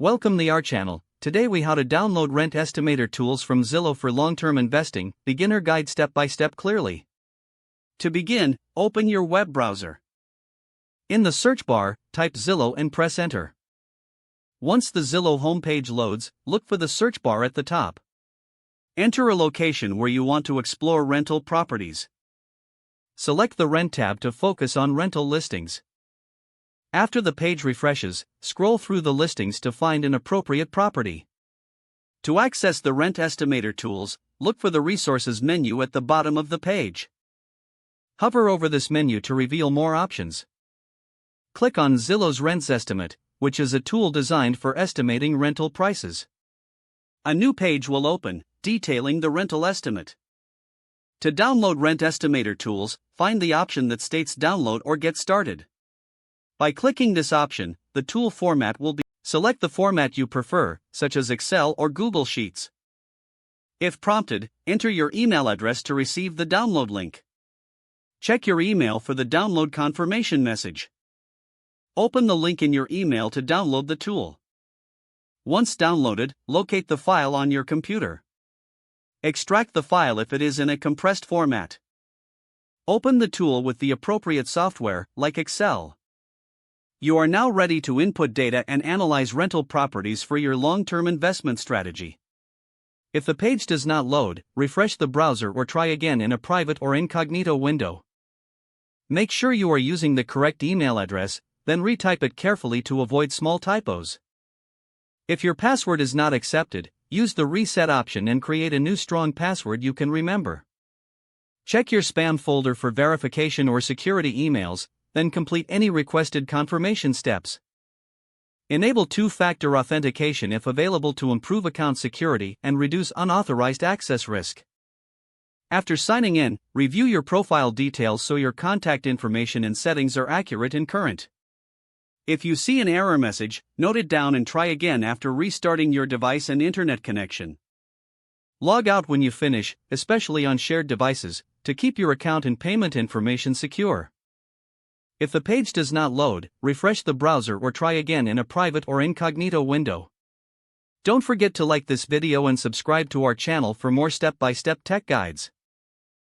Welcome to our channel. Today we how to download rent estimator tools from Zillow for long-term investing, beginner guide step-by-step clearly. To begin, open your web browser. In the search bar, type Zillow and press enter. Once the Zillow homepage loads, look for the search bar at the top. Enter a location where you want to explore rental properties. Select the Rent tab to focus on rental listings. After the page refreshes, scroll through the listings to find an appropriate property. To access the rent estimator tools, look for the Resources menu at the bottom of the page. Hover over this menu to reveal more options. Click on Zillow's Rents Estimate, which is a tool designed for estimating rental prices. A new page will open, detailing the rental estimate. To download rent estimator tools, find the option that states Download or Get Started. By clicking this option, the tool format will be. Select the format you prefer, such as Excel or Google Sheets. If prompted, enter your email address to receive the download link. Check your email for the download confirmation message. Open the link in your email to download the tool. Once downloaded, locate the file on your computer. Extract the file if it is in a compressed format. Open the tool with the appropriate software, like Excel. You are now ready to input data and analyze rental properties for your long-term investment strategy. If the page does not load, refresh the browser or try again in a private or incognito window. Make sure you are using the correct email address, then retype it carefully to avoid small typos. If your password is not accepted, use the reset option and create a new strong password you can remember. Check your spam folder for verification or security emails, then complete any requested confirmation steps. Enable two-factor authentication if available to improve account security and reduce unauthorized access risk. After signing in, review your profile details so your contact information and settings are accurate and current. If you see an error message, note it down and try again after restarting your device and internet connection. Log out when you finish, especially on shared devices, to keep your account and payment information secure. If the page does not load, refresh the browser or try again in a private or incognito window. Don't forget to like this video and subscribe to our channel for more step-by-step tech guides.